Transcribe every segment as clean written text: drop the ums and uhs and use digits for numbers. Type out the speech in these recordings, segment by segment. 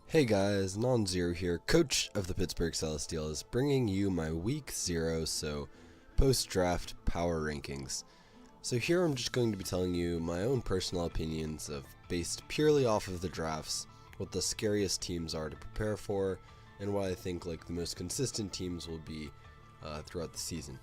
Hey guys, Nonzer0's here, coach of the Pittsburgh Celestials, bringing you my Week 0, so post-draft power rankings. So here I'm just going to be telling you my own personal opinions based purely off of the drafts, what the scariest teams are to prepare for, and what I think the most consistent teams will be throughout the season.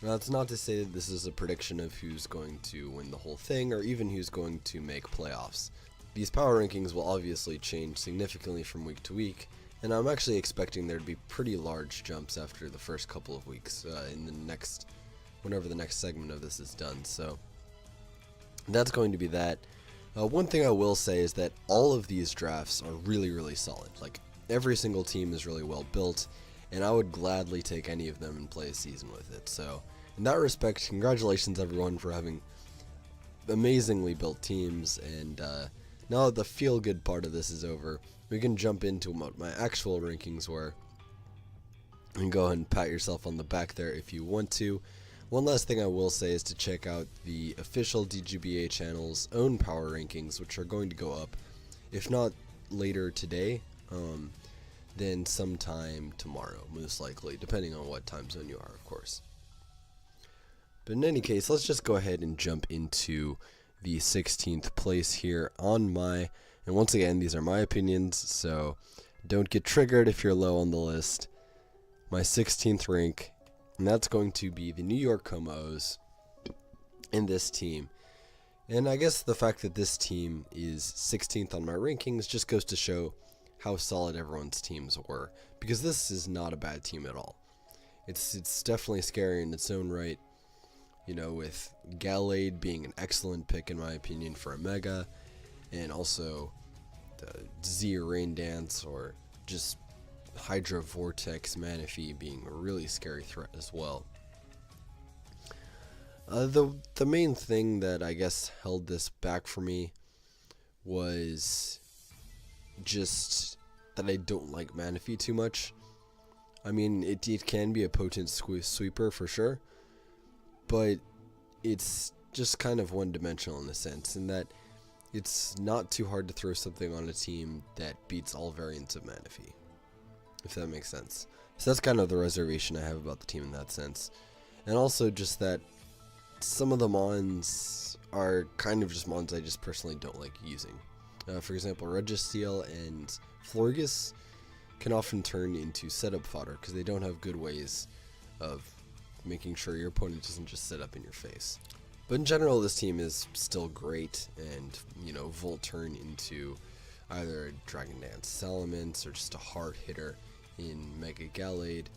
Now that's not to say that this is a prediction of who's going to win the whole thing, or even who's going to make playoffs. These power rankings will obviously change significantly from week to week, and I'm actually expecting there to be pretty large jumps after the first couple of weeks whenever the next segment of this is done. So that's going to be that. One thing I will say is that all of these drafts are really, really solid. Every single team is really well built, and I would gladly take any of them and play a season with it. So in that respect, congratulations everyone for having amazingly built teams, and now that the feel-good part of this is over, we can jump into what my actual rankings were, and go ahead and pat yourself on the back there if you want to. One last thing I will say is to check out the official DGBA channel's own power rankings, which are going to go up, if not later today, then sometime tomorrow, most likely, depending on what time zone you are, of course. But in any case, let's just go ahead and jump into the 16th place here and once again, these are my opinions, so don't get triggered if you're low on the list. My 16th rank, and that's going to be the New York Como-O's in this team. And I guess the fact that this team is 16th on my rankings just goes to show how solid everyone's teams were, because this is not a bad team at all. It's definitely scary in its own right. With Gallade being an excellent pick in my opinion for a mega, and also the Z Rain Dance or just Hydra Vortex Manaphy being a really scary threat as well. The main thing that I guess held this back for me was just that I don't like Manaphy too much. I mean, it can be a potent sweeper for sure, but it's just kind of one-dimensional in a sense, in that it's not too hard to throw something on a team that beats all variants of Manaphy, if that makes sense. So that's kind of the reservation I have about the team in that sense. And also just that some of the mons are kind of just mons I just personally don't like using. For example, Registeel and Florges can often turn into setup fodder because they don't have good ways of making sure your opponent doesn't just sit up in your face. But in general, this team is still great, and Volt turn into either a Dragon Dance Salamence or just a hard hitter in Mega Gallade.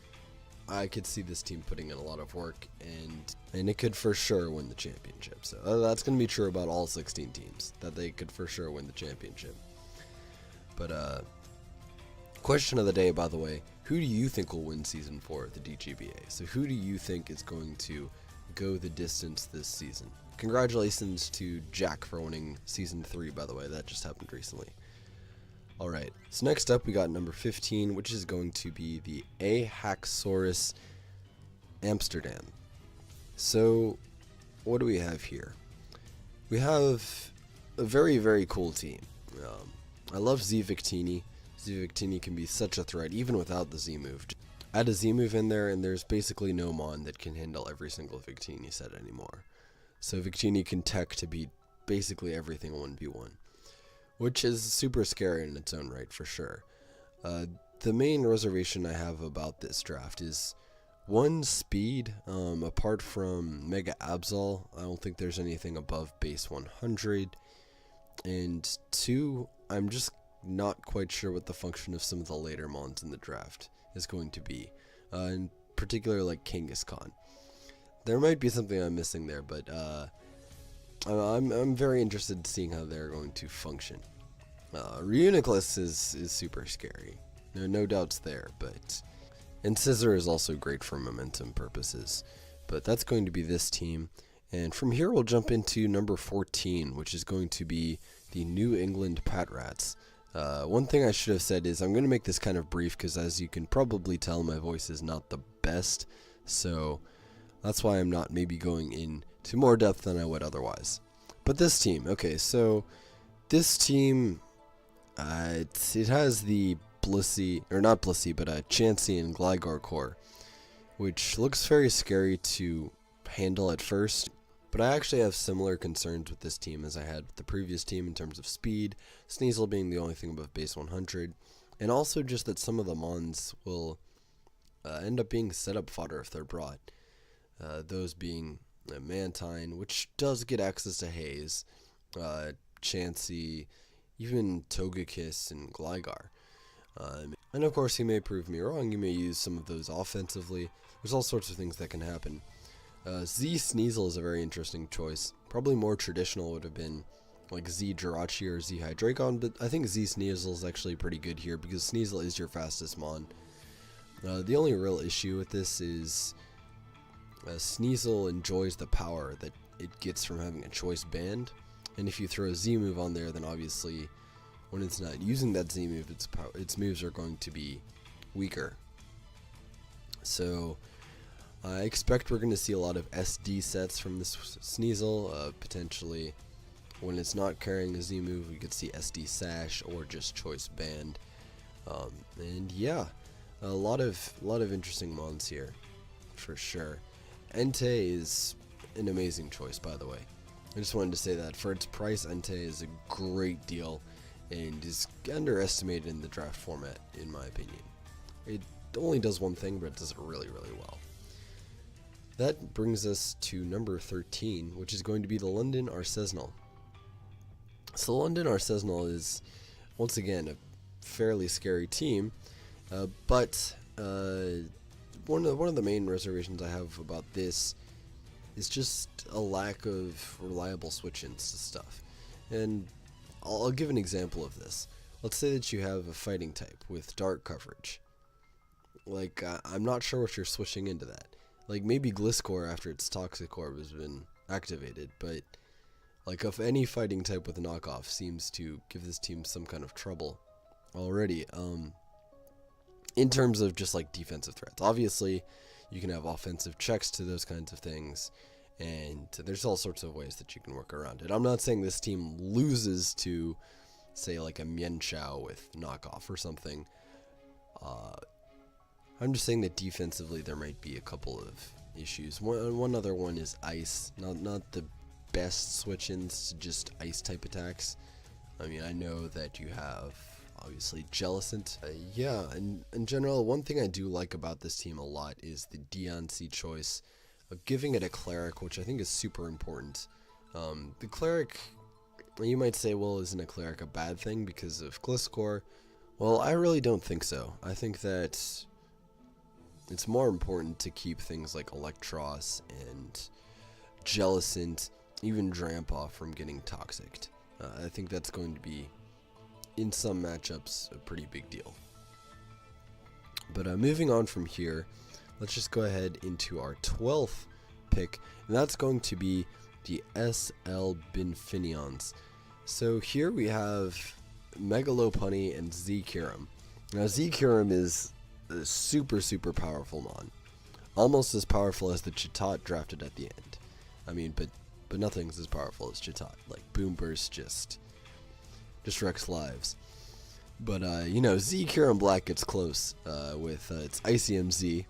I could see this team putting in a lot of work, and it could for sure win the championship. So that's going to be true about all 16 teams, that they could for sure win the championship. But question of the day, by the way, who do you think will win Season 4 of the DGBA? So who do you think is going to go the distance this season? Congratulations to Jack for winning Season 3, by the way. That just happened recently. Alright, so next up we got number 15, which is going to be the Ahaxorus Amsterdam. So what do we have here? We have a very, very cool team. I love Z Victini. Z Victini can be such a threat even without the Z move. Add a Z move in there and there's basically no mon that can handle every single Victini set anymore. So Victini can tech to beat basically everything 1v1, which is super scary in its own right for sure. The main reservation I have about this draft is, one, speed. Apart from Mega Absol, I don't think there's anything above base 100. And two, I'm just not quite sure what the function of some of the later mons in the draft is going to be, in particular like Kangaskhan. There might be something I'm missing there, but I'm very interested in seeing how they're going to function. Reuniclus is super scary, no doubts there, and Scissor is also great for momentum purposes, but that's going to be this team. And from here we'll jump into number 14, which is going to be the New England Patrats. One thing I should have said is I'm going to make this kind of brief because, as you can probably tell, my voice is not the best. So That's why I'm not maybe going into more depth than I would otherwise. But this team, okay, so this team, it has the Blissey, or not Blissey, but Chansey and Gligar core, which looks very scary to handle at first. But I actually have similar concerns with this team as I had with the previous team in terms of speed, Sneasel being the only thing above base 100, and also just that some of the Mons will end up being setup fodder if they're brought. Those being Mantine, which does get access to Haze, Chansey, even Togekiss and Gligar. And of course, he may prove me wrong. You may use some of those offensively. There's all sorts of things that can happen. Z Sneasel is a very interesting choice. Probably more traditional would have been like Z Jirachi or Z Hydreigon, but I think Z Sneasel is actually pretty good here because Sneasel is your fastest Mon. The only real issue with this is Sneasel enjoys the power that it gets from having a choice band, and if you throw a Z move on there, then obviously when it's not using that Z move, its moves are going to be weaker. So I expect we're going to see a lot of SD sets from this Sneasel. Potentially, when it's not carrying a Z move, we could see SD Sash or just Choice Band. And yeah, a lot of interesting mons here, for sure. Entei is an amazing choice, by the way. I just wanted to say that for its price, Entei is a great deal and is underestimated in the draft format, in my opinion. It only does one thing, but it does it really, really well. That brings us to number 13, which is going to be the London Arsenal. So London Arsenal is, once again, a fairly scary team, but one of the main reservations I have about this is just a lack of reliable switch-ins to stuff. And I'll give an example of this. Let's say that you have a fighting type with dark coverage. Like, I'm not sure what you're switching into that. Like, maybe Gliscor after its Toxic Orb has been activated, but like, if any fighting type with a knockoff seems to give this team some kind of trouble already, in terms of just like defensive threats. Obviously, you can have offensive checks to those kinds of things, and there's all sorts of ways that you can work around it. I'm not saying this team loses to, say, like a Mienshao with knockoff or something. I'm just saying that defensively there might be a couple of issues. One other one is ice. Not the best switch-ins to just ice type attacks. I mean, I know that you have obviously Jellicent. Yeah, and in general, one thing I do like about this team a lot is the DNC choice of giving it a cleric, which I think is super important. The cleric, you might say, well, isn't a cleric a bad thing because of Gliscor? Well, I really don't think so. I think that it's more important to keep things like Electros and Jellicent, even Drampah, from getting toxicked. I think that's going to be, in some matchups, a pretty big deal. But moving on from here, let's just go ahead into our 12th pick, and that's going to be the SL Binfinions. So here we have Megalopunny and Z-Kyurem. Now Z-Kyurem is a super powerful mon, almost as powerful as the Chitot drafted at the end. I mean, but nothing's as powerful as Chitot. Like, Boom Burst just wrecks lives. But you know, Z-Kyurem Black gets close with its ICM Z,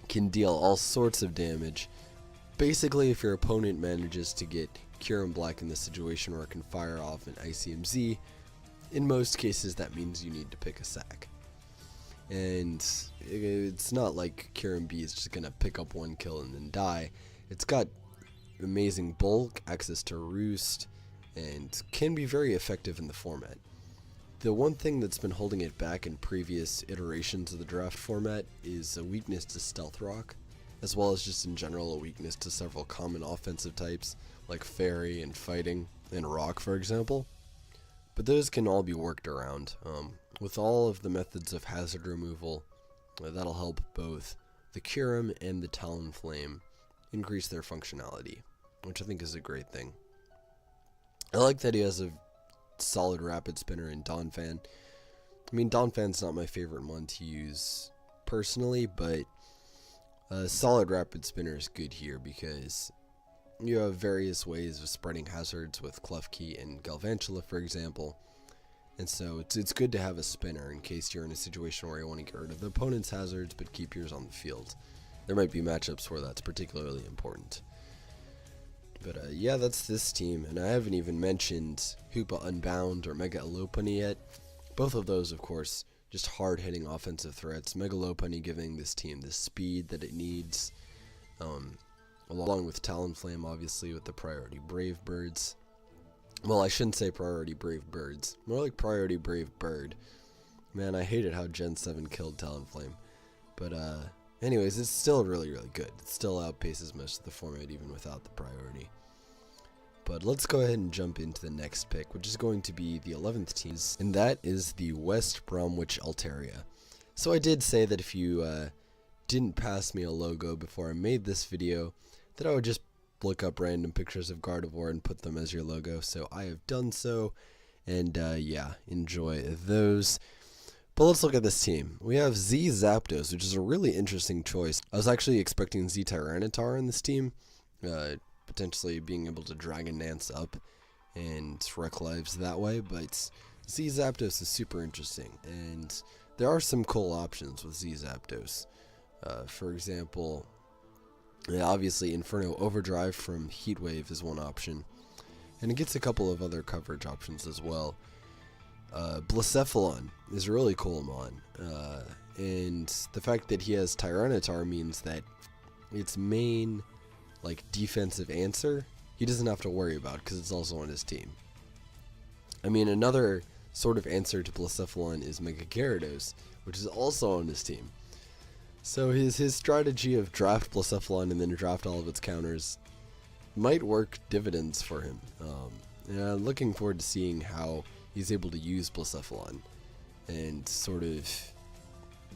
can deal all sorts of damage. Basically, if your opponent manages to get Kyurem Black in this situation where it can fire off an ICM Z, in most cases that means you need to pick a sack. And it's not like Kyurem B is just going to pick up one kill and then die. It's got amazing bulk, access to Roost, and can be very effective in the format. The one thing that's been holding it back in previous iterations of the draft format is a weakness to Stealth Rock, as well as just in general a weakness to several common offensive types, like Fairy and Fighting, and Rock, for example. But those can all be worked around. With all of the methods of hazard removal, that'll help both the Kyurem and the Talonflame increase their functionality, which I think is a great thing. I like that he has a solid Rapid Spinner in Donphan. I mean, Donphan's not my favorite one to use personally, but Solid Rapid Spinner is good here because you have various ways of spreading hazards with Klefki and Galvantula, for example. And so it's good to have a spinner in case you're in a situation where you want to get rid of the opponent's hazards but keep yours on the field. There might be matchups where that's particularly important. But yeah, that's this team, and I haven't even mentioned Hoopa Unbound or Mega Lopunny yet. Both of those, of course, just hard-hitting offensive threats. Mega Lopunny giving this team the speed that it needs, along with Talonflame, obviously, with the priority Brave Birds. Well, I shouldn't say priority Brave Birds. More like priority Brave Bird. Man, I hated how Gen 7 killed Talonflame. But, anyways, it's still really, really good. It still outpaces most of the format even without the priority. But let's go ahead and jump into the next pick, which is going to be the 11th team, and that is the West Bromwich Altaria. So I did say that if you didn't pass me a logo before I made this video, that I would just look up random pictures of Gardevoir and put them as your logo. So I have done so, and yeah, enjoy those. But let's look at this team. We have Z Zapdos, which is a really interesting choice. I was actually expecting Z Tyranitar in this team, potentially being able to Dragon Dance up and wreck lives that way, but Z Zapdos is super interesting, and there are some cool options with Z Zapdos. For example, obviously Inferno Overdrive from Heatwave is one option, and it gets a couple of other coverage options as well. Blacephalon is a really cool Mon, and the fact that he has Tyranitar means that its main defensive answer he doesn't have to worry about because it's also on his team. I mean, another sort of answer to Blacephalon is Mega Gyarados, which is also on his team. So his strategy of draft Blacephalon and then draft all of its counters might work dividends for him. And I'm looking forward to seeing how he's able to use Blacephalon and sort of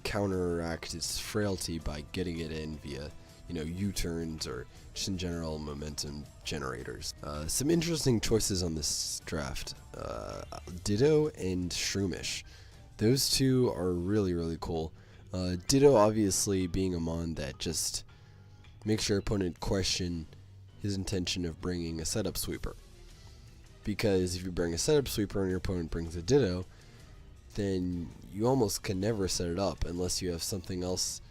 counteract its frailty by getting it in via, U-turns or just in general momentum generators. Some interesting choices on this draft. Ditto and Shroomish. Those two are really, really cool. Ditto obviously being a Mon that just makes your opponent question his intention of bringing a setup sweeper. Because if you bring a setup sweeper and your opponent brings a Ditto, then you almost can never set it up unless you have something else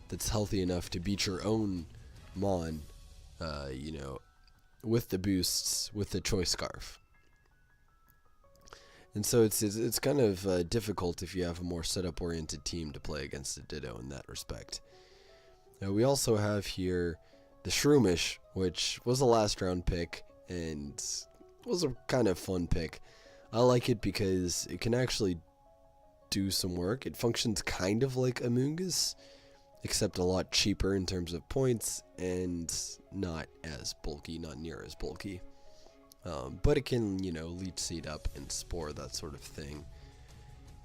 that's healthy enough to beat your own Mon, with the boosts, with the Choice Scarf. And so it's kind of difficult if you have a more setup-oriented team to play against a Ditto in that respect. Now we also have here the Shroomish, which was a last-round pick, and was a kind of fun pick. I like it because it can actually do some work. It functions kind of like Amoonguss, except a lot cheaper in terms of points and not as bulky, not near as bulky. But it can, leech seed up and spore, that sort of thing.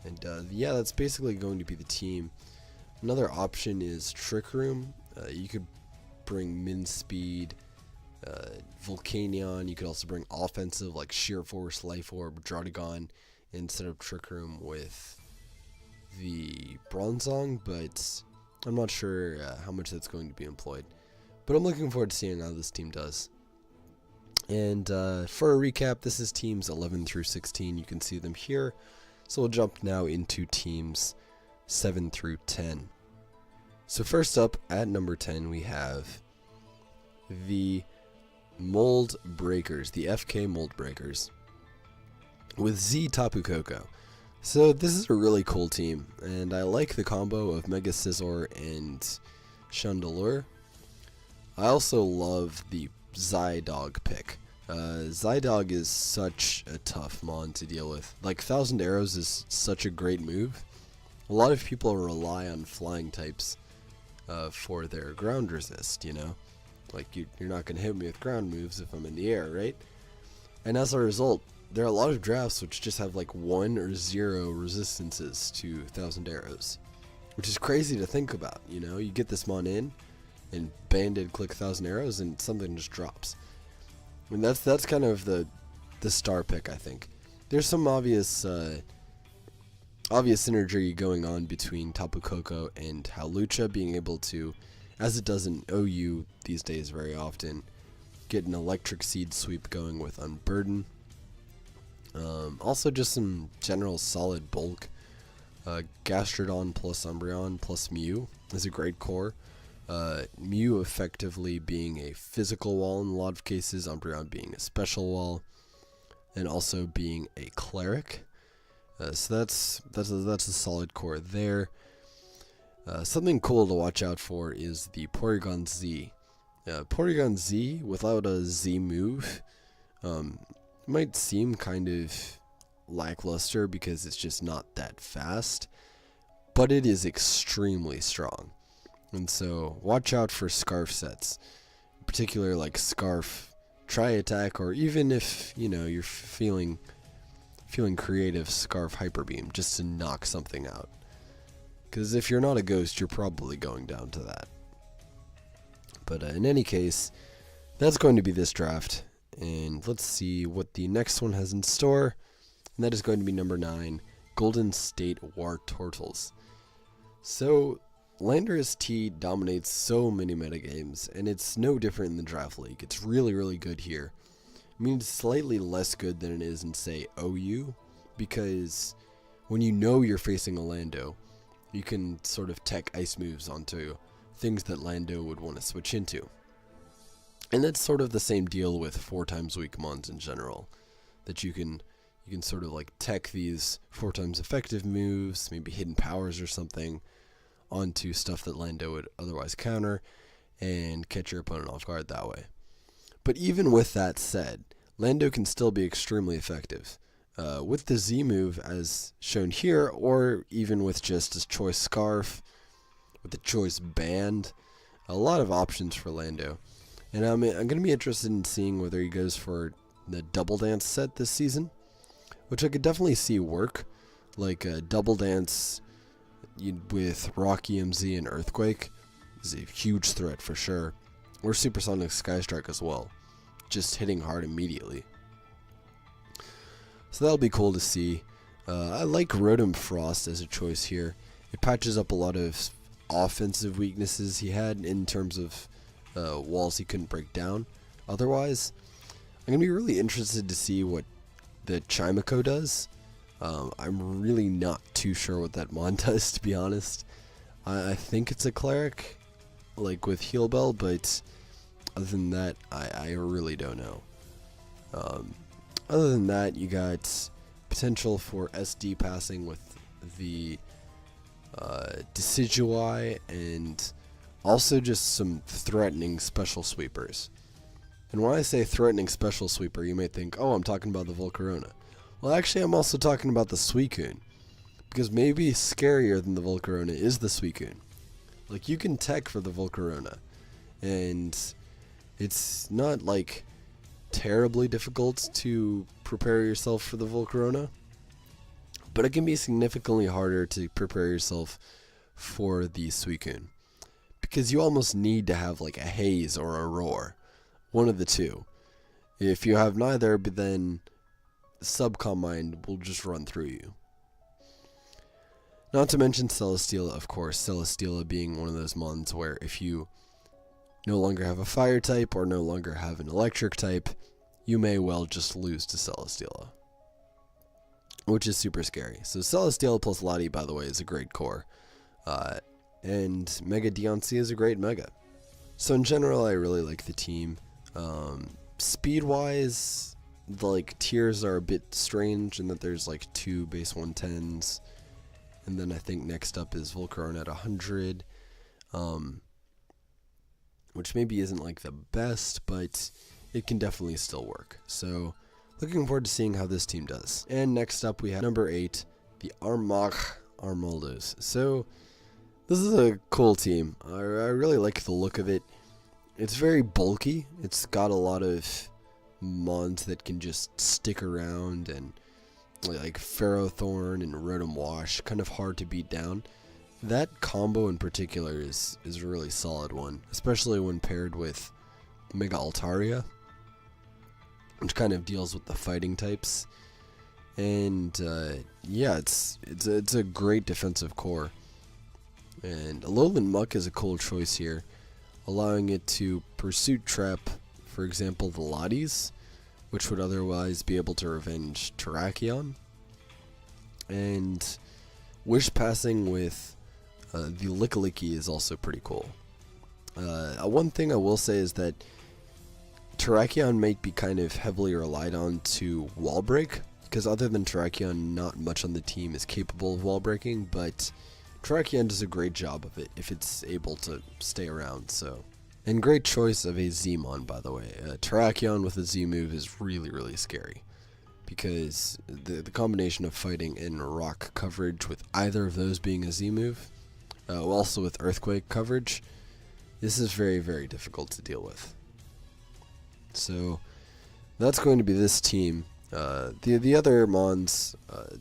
And yeah, that's basically going to be the team. Another option is Trick Room. You could bring Min Speed, Volcanion. You could also bring offensive like Sheer Force, Life Orb, Draudigon, and set up Trick Room with the Bronzong, but I'm not sure how much that's going to be employed. But I'm looking forward to seeing how this team does. And for a recap, this is teams 11 through 16. You can see them here. So we'll jump now into teams 7 through 10. So first up, at number 10, we have the Mold Breakers, the FK Mold Breakers, with Z Tapu Koko. So this is a really cool team, and I like the combo of Mega Scizor and Chandelure. I also love the Zydog pick. Zydog is such a tough Mon to deal with. Like, 1000 Arrows is such a great move. A lot of people rely on flying types for their ground resist, Like, you're not going to hit me with ground moves if I'm in the air, right? And as a result, there are a lot of drafts which just have like 1 or 0 resistances to 1000 Arrows, which is crazy to think about. You get this Mon in, and Banded click 1000 Arrows, and something just drops. I mean, that's kind of the star pick, I think. There's some obvious synergy going on between Tapu Koko and Hawlucha being able to as it does in OU these days very often. Get an electric seed sweep going with Unburden. Also just some general solid bulk. Gastrodon plus Umbreon plus Mew is a great core. Mew effectively being a physical wall in a lot of cases, Umbreon being a special wall, and also being a cleric. So that's a solid core there. Something cool to watch out for is the Porygon Z. Porygon Z without a Z move might seem kind of lackluster because it's just not that fast, but it is extremely strong. And so watch out for Scarf sets, in particular like Scarf Tri-Attack, or even if you're feeling creative, Scarf Hyper Beam, just to knock something out. Because if you're not a ghost, you're probably going down to that. But in any case, that's going to be this draft. And let's see what the next one has in store. And that is going to be number 9, Golden State Wartortles. So, Landorus T dominates so many metagames, and it's no different in the Draft League. It's really, really good here. I mean, it's slightly less good than it is in, say, OU, because when you know you're facing a Lando, you can sort of tech ice moves onto things that Lando would want to switch into. And that's sort of the same deal with 4 times weak mons in general, that you can sort of like tech these 4 times effective moves, maybe hidden powers or something, onto stuff that Lando would otherwise counter, and catch your opponent off guard that way. But even with that said, Lando can still be extremely effective. With the Z move as shown here, or even with just a choice Scarf, with the choice Band, a lot of options for Lando. And I'm going to be interested in seeing whether he goes for the Double Dance set this season, which I could definitely see work, like a Double Dance with Rock EMZ and Earthquake is a huge threat for sure, or Supersonic Skystrike as well, just hitting hard immediately. So that'll be cool to see. I like Rotom Frost as a choice here. It patches up a lot of offensive weaknesses he had in terms of walls he couldn't break down. Otherwise, I'm going to be really interested to see what the Chimico does. I'm really not too sure what that mon does, to be honest. I think it's a cleric, like with Heal Bell, but other than that, I really don't know. Other than that, you got potential for SD passing with the Decidueye, and also just some threatening special sweepers. And when I say threatening special sweeper, you may think, oh, I'm talking about the Volcarona. Well, actually, I'm also talking about the Suicune, because maybe scarier than the Volcarona is the Suicune. Like, you can tech for the Volcarona, and it's not, like, terribly difficult to prepare yourself for the Volcarona, but it can be significantly harder to prepare yourself for the Suicune, because you almost need to have, like, a Haze or a Roar. One of the two. If you have neither, but then Subcom Mind will just run through you. Not to mention Celesteela, of course. Celesteela being one of those mons where if you no longer have a fire type or no longer have an electric type, you may well just lose to Celesteela, which is super scary. So Celesteela plus Lottie, by the way, is a great core. And Mega Deontay is a great Mega. So in general, I really like the team. Speed-wise, the like tiers are a bit strange in that there's like 2 base 110s, and then I think next up is Volcarona at 100, which maybe isn't like the best, but it can definitely still work. So looking forward to seeing how this team does. And next up we have number 8, the Armach Armaldos. So this is a cool team. I really like the look of it. It's very bulky. It's got a lot of mons that can just stick around, and like Ferrothorn and Rotom Wash, kind of hard to beat down. That combo in particular is a really solid one, especially when paired with Mega Altaria, which kind of deals with the fighting types. And yeah, it's a great defensive core. And Alolan Muck is a cool choice here. allowing it to pursuit trap, for example, the Lotties, which would otherwise be able to revenge Terrakion. And wish passing with the Lickilicky is also pretty cool. One thing I will say is that Terrakion might be kind of heavily relied on to wall break, because other than Terrakion, not much on the team is capable of wall breaking, but Terrakion does a great job of it if it's able to stay around, so. And great choice of a Z-Mon, by the way. Terrakion with a Z move is really, really scary, because the combination of fighting and rock coverage with either of those being a Z move, also with earthquake coverage, this is very, very difficult to deal with. So that's going to be this team. The other Mons,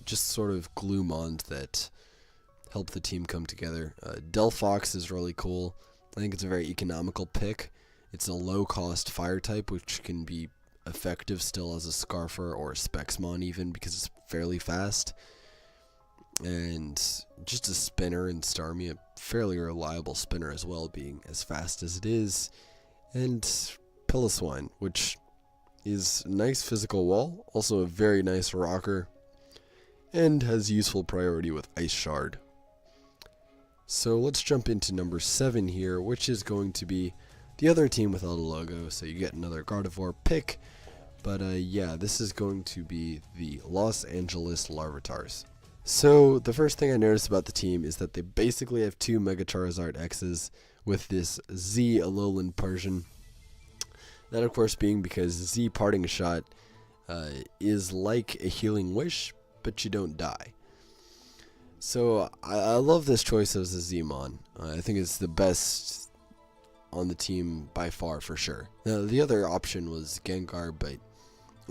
just sort of glue Mons that help the team come together. Delphox is really cool. I think it's a very economical pick. It's a low-cost fire type, which can be effective still as a Scarfer or a Spexmon even, because it's fairly fast. And just a spinner in Starmie, a fairly reliable spinner as well, being as fast as it is. And Piloswine, which is a nice physical wall, also a very nice rocker, and has useful priority with Ice Shard. So let's jump into number 7 here, which is going to be the other team without a logo, so you get another Gardevoir pick. But yeah, this is going to be the Los Angeles Larvitars. So the first thing I noticed about the team is that they basically have 2 Mega Charizard X's with this Z Alolan Persian. That of course being because Z Parting Shot is like a Healing Wish, but you don't die. So I love this choice as a Z-Mon. I think it's the best on the team by far, for sure. Now, the other option was Gengar, but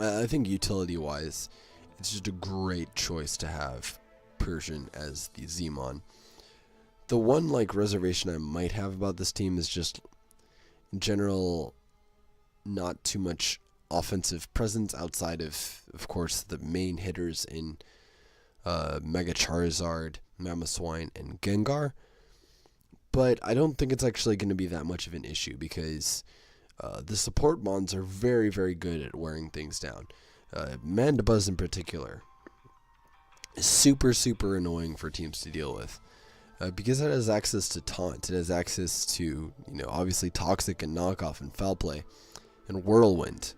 I think utility-wise, it's just a great choice to have Persian as the Z-Mon. The one reservation I might have about this team is just, in general, not too much offensive presence outside of course, the main hitters in Mega Charizard, Mamoswine, and Gengar. But I don't think it's actually going to be that much of an issue, because the support Mons are very, very good at wearing things down. Mandibuzz in particular is super, super annoying for teams to deal with. Because it has access to Taunt, it has access to, obviously Toxic and Knockoff and Foul Play and Whirlwind.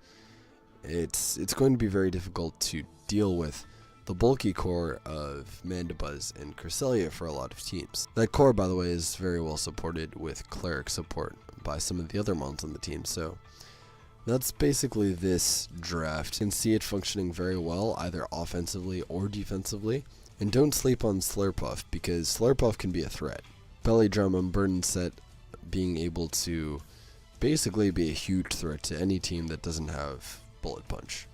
It's going to be very difficult to deal with the bulky core of Mandibuzz and Cresselia for a lot of teams. That core, by the way, is very well supported with Cleric support by some of the other Mons on the team, so that's basically this draft. You can see it functioning very well, either offensively or defensively. And don't sleep on Slurpuff, because Slurpuff can be a threat. Belly Drum and Burden Set being able to basically be a huge threat to any team that doesn't have Bullet Punch.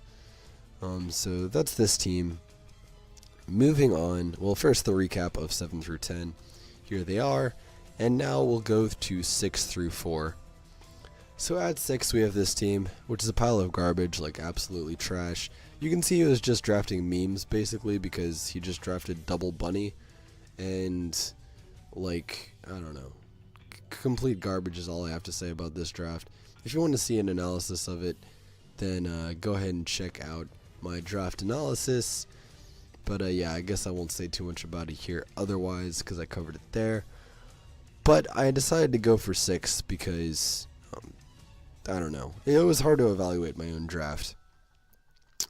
So that's this team. Moving on, well, first the recap of 7 through 10. Here they are, and now we'll go to 6 through 4. So at 6 we have this team, which is a pile of garbage, absolutely trash. You can see he was just drafting memes, basically, because he just drafted Double Bunny, and, I don't know. Complete garbage is all I have to say about this draft. If you want to see an analysis of it, then go ahead and check out my draft analysis. But yeah, I guess I won't say too much about it here otherwise, because I covered it there. But I decided to go for 6 because, I don't know. It was hard to evaluate my own draft.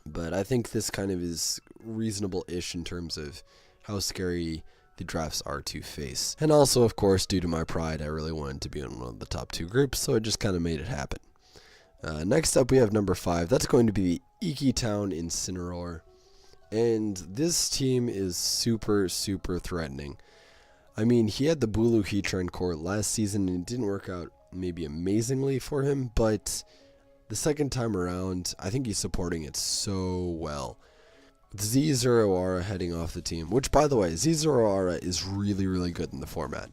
But I think this kind of is reasonable-ish in terms of how scary the drafts are to face. And also, of course, due to my pride, I really wanted to be in one of the top 2 groups, so I just kind of made it happen. Next up, we have number 5. That's going to be the Iki Town Incineroar. And this team is super, super threatening. I mean, he had the Bulu Heatran core last season, and it didn't work out maybe amazingly for him, but the second time around, I think he's supporting it so well. With Z0 heading off the team, which, by the way, Z0 is really, really good in the format.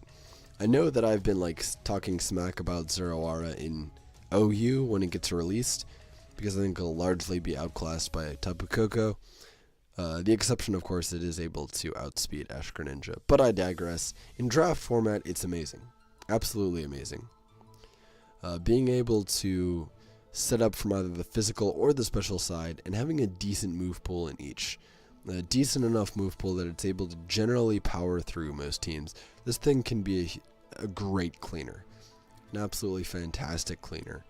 I know that I've been talking smack about Zero in OU when it gets released, because I think it'll largely be outclassed by Tapu Koko. The exception, of course, it is able to outspeed Ash Greninja, but I digress. In draft format, it's amazing. Absolutely amazing. Being able to set up from either the physical or the special side, and having a decent move pool in each. A decent enough move pool that it's able to generally power through most teams. This thing can be a great cleaner. An absolutely fantastic cleaner.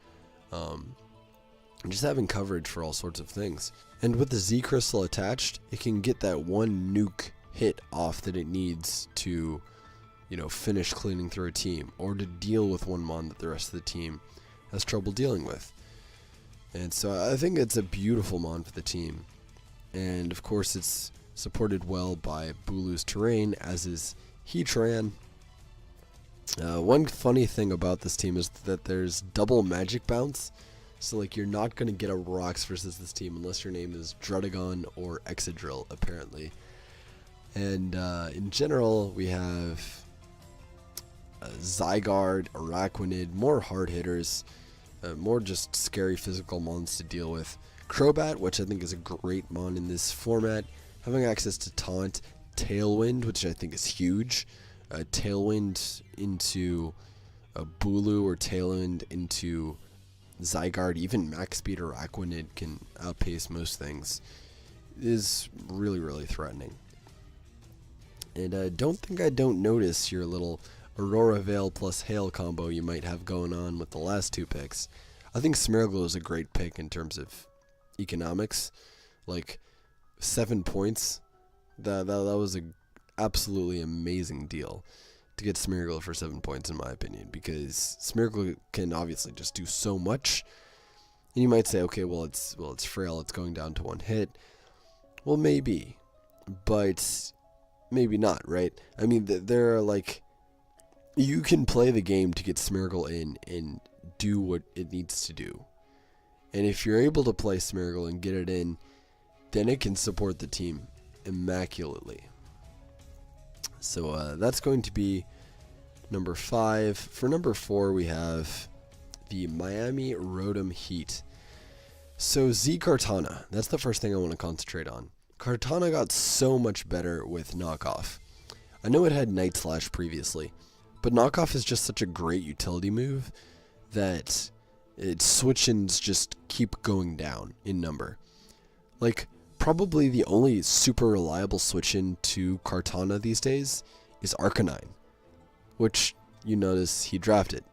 Just having coverage for all sorts of things. And with the Z crystal attached, it can get that one nuke hit off that it needs to, finish cleaning through a team, or to deal with one mon that the rest of the team has trouble dealing with. And so I think it's a beautiful mon for the team. And of course it's supported well by Bulu's terrain, as is Heatran. One funny thing about this team is that there's double magic bounce. So you're not going to get a rocks versus this team unless your name is Drudagon or Excadrill, apparently. And in general, we have Zygarde, Araquanid, more hard hitters, more just scary physical mons to deal with. Crobat, which I think is a great mon in this format, having access to Taunt, Tailwind, which I think is huge. Tailwind into Bulu, or Tailwind into Zygarde, even max speed or Araquanid can outpace most things, is really, really threatening. And I don't notice your little Aurora Veil plus Hail combo you might have going on with the last two picks. I think Smeargle is a great pick in terms of economics. 7 points, that was a absolutely amazing deal to get Smeargle for 7 points, in my opinion, because Smeargle can obviously just do so much. And you might say, okay, well it's frail, it's going down to one hit. Well, maybe, but maybe not, right? I mean, there are you can play the game to get Smeargle in and do what it needs to do. And if you're able to play Smeargle and get it in, then it can support the team immaculately. So that's going to be number 5. For number 4, we have the Miami Rotom Heat. So Z Kartana, that's the first thing I want to concentrate on. Kartana got so much better with Knockoff. I know it had Night Slash previously, but Knockoff is just such a great utility move that its switch-ins just keep going down in number. Probably the only super reliable switch-in to Kartana these days is Arcanine, which you notice he drafted.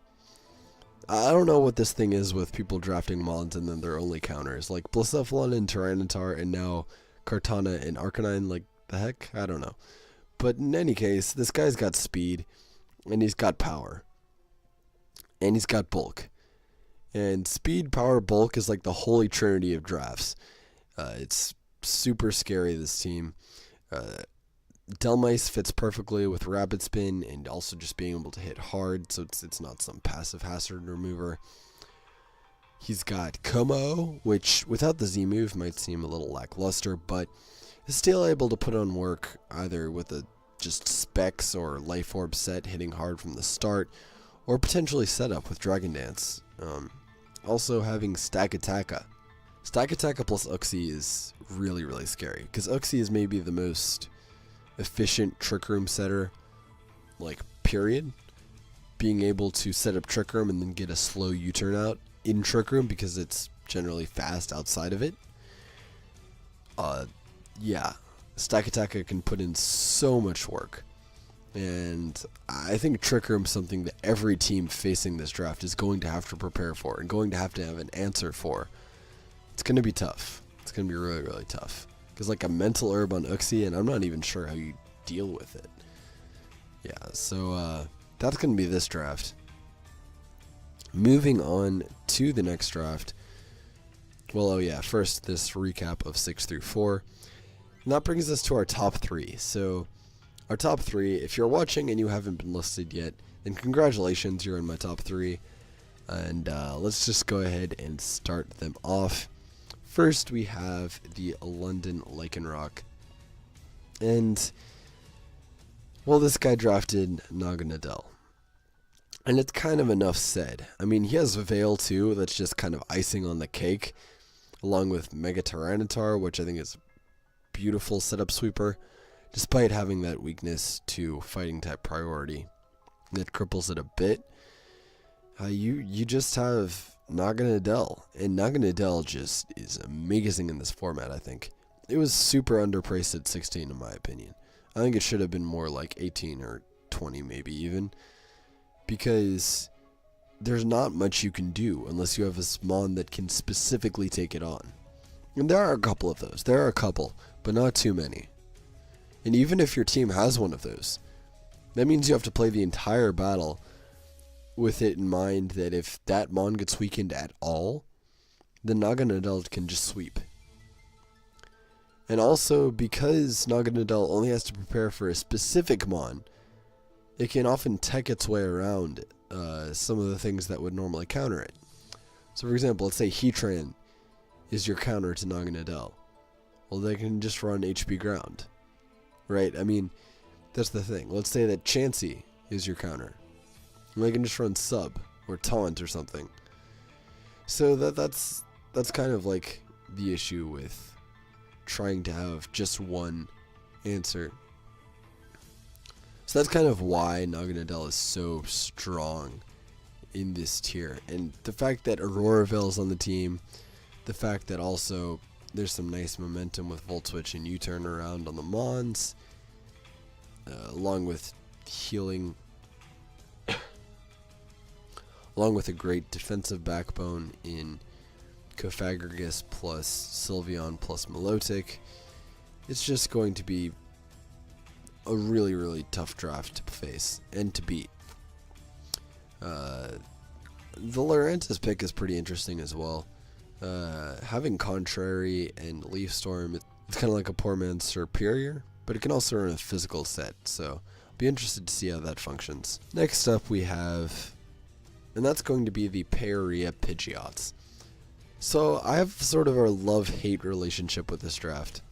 I don't know what this thing is with people drafting mons and then their only counters, like Blacephalon and Tyranitar, and now Kartana and Arcanine, the heck? I don't know. But in any case, this guy's got speed, and he's got power, and he's got bulk. And speed, power, bulk is the holy trinity of drafts. It's super scary, this team. Delmice fits perfectly with Rapid Spin and also just being able to hit hard, so it's not some passive hazard remover. He's got Como, which without the Z move might seem a little lackluster, but is still able to put on work either with a just Specs or Life Orb set hitting hard from the start, or potentially set up with Dragon Dance. Also having Stakataka. Stakataka plus Uxie is really, really scary, because Uxie is maybe the most efficient Trick Room setter, period. Being able to set up Trick Room and then get a slow U-turn out in Trick Room because it's generally fast outside of it. Yeah, Stakataka can put in so much work. And I think Trick Room is something that every team facing this draft is going to have to prepare for and going to have an answer for. It's going to be tough. It's going to be really, really tough. Because a mental herb on Uxie, and I'm not even sure how you deal with it. Yeah, so that's going to be this draft. Moving on to the next draft. Well, first this recap of 6 through 4. And that brings us to our top 3. So our top 3, if you're watching and you haven't been listed yet, then congratulations, you're in my top 3. And let's just go ahead and start them off. First, we have the London Lycanroc. And, well, this guy drafted Naganadel. And it's kind of enough said. I mean, he has Veil too, that's just kind of icing on the cake, along with Mega Tyranitar, which I think is a beautiful setup sweeper, despite having that weakness to fighting type priority that cripples it a bit. You just have Nonzer0's, and Nonzer0's just is amazing in this format. I think it was super underpriced at 16 in my opinion. I think it should have been more like 18 or 20 maybe even, because there's not much you can do unless you have a mon that can specifically take it on. And there are a couple of those. There are a couple, but not too many. And even if your team has one of those, that means you have to play the entire battle with it in mind that if that mon gets weakened at all, then Nonzer0's can just sweep. And also, because Nonzer0's only has to prepare for a specific mon, it can often tech its way around some of the things that would normally counter it. So for example, let's say Heatran is your counter to Nonzer0's. Well, they can just run HP ground, right? I mean, that's the thing. Let's say that Chansey is your counter. And they can just run sub or taunt or something. So that's kind of like the issue with trying to have just one answer. So that's kind of why Nonzer0's is so strong in this tier. And the fact that Auroraville's on the team, the fact that also there's some nice momentum with Volt Switch and U-turn around on the Mons, along with healing, along with a great defensive backbone in Cofagrigus plus Sylveon plus Milotic, it's just going to be a really, really tough draft to face and to beat. The Lurantis pick is pretty interesting as well. Having Contrary and Leaf Storm, it's kind of like a poor man's Superior, but it can also run a physical set, so I'll be interested to see how that functions. Next up we have, and that's going to be the Paria Pidgeots. So I have sort of a love-hate relationship with this draft.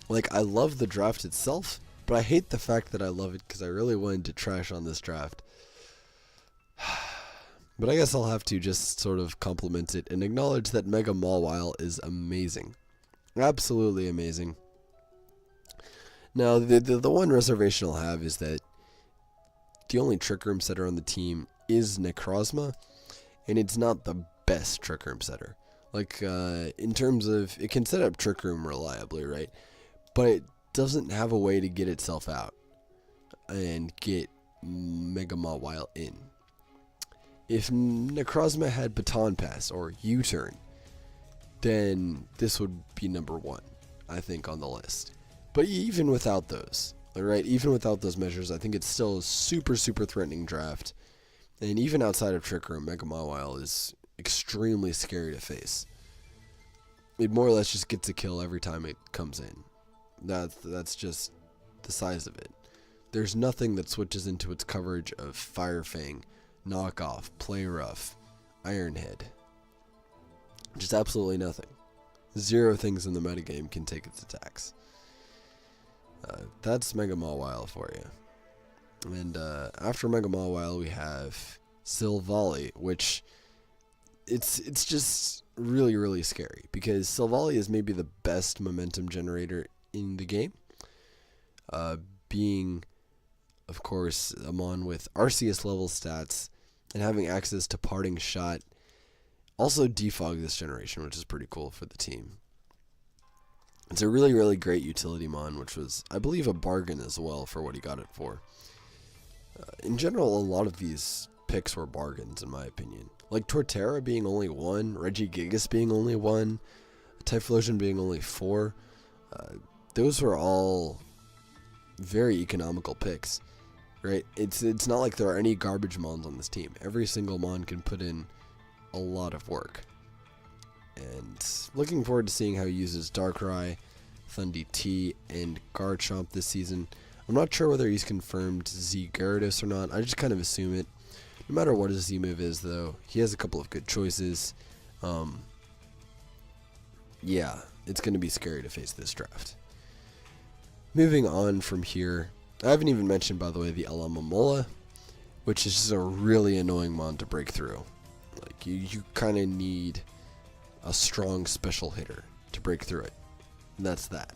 Like, I love the draft itself, but I hate the fact that I love it because I really wanted to trash on this draft. But I guess I'll have to just sort of compliment it and acknowledge that Mega Mawile is amazing. Absolutely amazing. Now, the one reservation I'll have is that the only Trick Room setter on the team is Necrozma, and it's not the best Trick Room setter. Like, in terms of, it can set up Trick Room reliably, right? But it doesn't have a way to get itself out and get Mega Mawile in. If Necrozma had Baton Pass or U-turn, then this would be number one, I think, on the list. But even without those, alright, even without those measures, I think it's still a super, super threatening draft. And even outside of Trick Room, Mega Mawile is extremely scary to face. It more or less just gets a kill every time it comes in. That's just the size of it. There's nothing that switches into its coverage of Fire Fang, Knockoff, Play Rough, Iron Head. Just absolutely nothing. Zero things in the metagame can take its attacks. That's Mega Mawile for you. And after Mega Mawile we have Silvally, which it's just really, really scary because Silvally is maybe the best momentum generator in the game. Being, of course, a mon with Arceus level stats and having access to Parting Shot. Also defog this generation, which is pretty cool for the team. It's a really, really great utility mon, which was, I believe, a bargain as well for what he got it for. In general, a lot of these picks were bargains, in my opinion. Like Torterra being only 1, Regigigas being only 1, Typhlosion being only 4. Those were all very economical picks, right? It's not like there are any garbage mons on this team. Every single mon can put in a lot of work. And looking forward to seeing how he uses Darkrai, Thundy T, and Garchomp this season. I'm not sure whether he's confirmed Z Gyarados or not. I just kind of assume it. No matter what his Z move is, though, he has a couple of good choices. Yeah, it's going to be scary to face this draft. Moving on from here, I haven't even mentioned, by the way, the Alamamola, which is just a really annoying mon to break through. Like, you kind of need a strong special hitter to break through it. And that's that.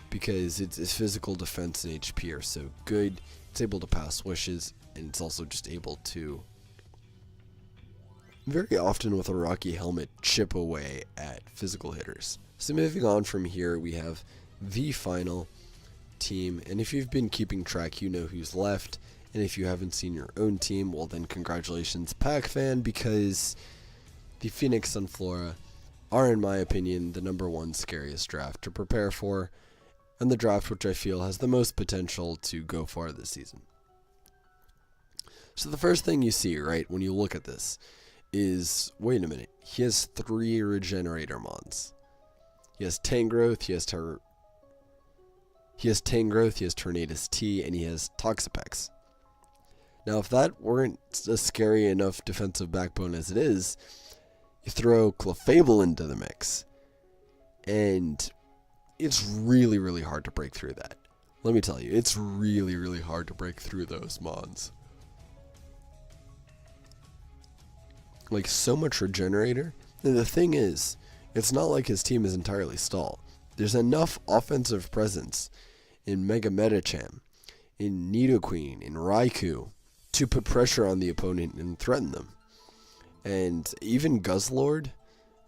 Because its physical defense and HP are so good, it's able to pass wishes, and it's also just able to very often with a Rocky helmet, chip away at physical hitters. So moving on from here, we have the final team, and if you've been keeping track, you know who's left, and if you haven't seen your own team, well then congratulations, Pac fan, because the Phoenix Sunflora are, in my opinion, the #1 scariest draft to prepare for, and the draft which I feel has the most potential to go far this season. So the first thing you see, right, when you look at this, is, wait a minute, he has 3 Regenerator Mons. He has Tangrowth, he has Tangrowth, he has Tornadus T, and he has Toxapex. Now, if that weren't a scary enough defensive backbone as it is, you throw Clefable into the mix, and it's really, really hard to break through that. Let me tell you, it's really, really hard to break through those Mons. Like, so much Regenerator. And the thing is, it's not like his team is entirely stalled. There's enough offensive presence in Mega Medicham, in Nidoqueen, in Raikou, to put pressure on the opponent and threaten them. And even Guzzlord,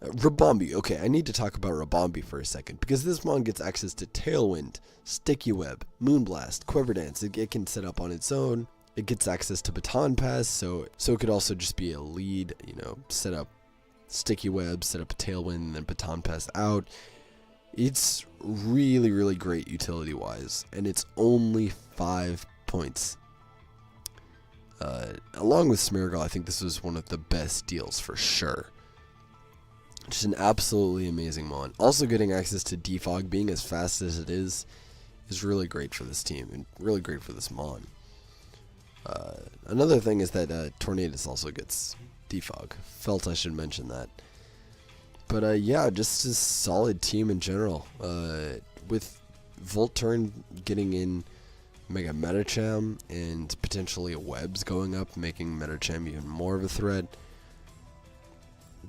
Rabombi. Okay, I need to talk about Rabombi for a second, because this mon gets access to Tailwind, Sticky Web, Moonblast, Quiver Dance. It can set up on its own. It gets access to Baton Pass, so it could also just be a lead, set up Sticky Web, set up a Tailwind, and then Baton Pass out. It's really, really great utility-wise, and it's only 5 points. Along with Smeargle, I think this was one of the best deals for sure. Just an absolutely amazing mon. Also getting access to Defog, being as fast as it is really great for this team, and really great for this mon. Another thing is that Tornadus also gets Defog. Felt I should mention that. But yeah, just a solid team in general. With Volturn getting in Mega Medicham and potentially Webs going up, making Medicham even more of a threat.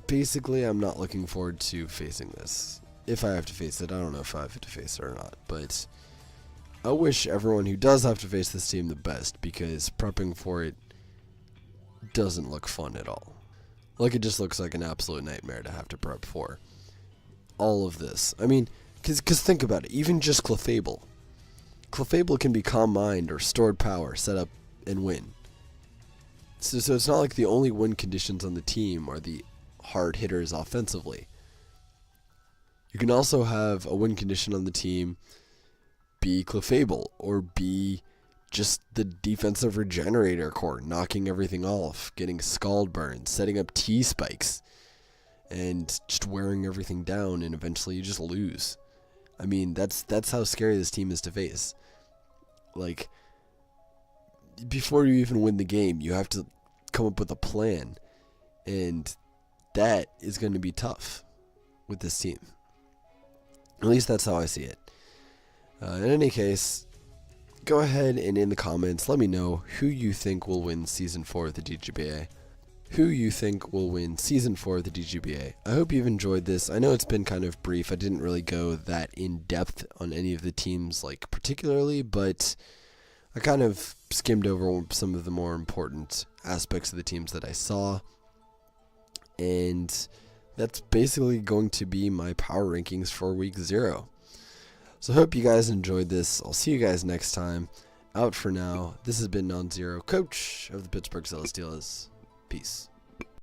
Basically, I'm not looking forward to facing this. If I have to face it, I don't know if I have to face it or not, but I wish everyone who does have to face this team the best, because prepping for it doesn't look fun at all. Like, it just looks like an absolute nightmare to have to prep for all of this. I mean, because think about it, even just Clefable. Clefable can be Calm Mind or Stored Power, set up and win. So it's not like the only win conditions on the team are the hard hitters offensively. You can also have a win condition on the team be Clefable, or be just the defensive Regenerator core, knocking everything off, getting Scald Burn, setting up T-Spikes, and just wearing everything down, and eventually you just lose. I mean, that's how scary this team is to face. Like, before you even win the game, you have to come up with a plan, and that is going to be tough with this team. At least that's how I see it. In any case, go ahead and in the comments let me know who you think will win Season 4 of the DGBA. Who you think will win Season 4 of the DGBA. I hope you've enjoyed this. I know it's been kind of brief. I didn't really go that in depth on any of the teams, like, particularly, but I kind of skimmed over some of the more important aspects of the teams that I saw. And that's basically going to be my power rankings for Week 0. So I hope you guys enjoyed this. I'll see you guys next time. Out for now. This has been Nonzer0, coach of the Pittsburgh Celestials. Peace.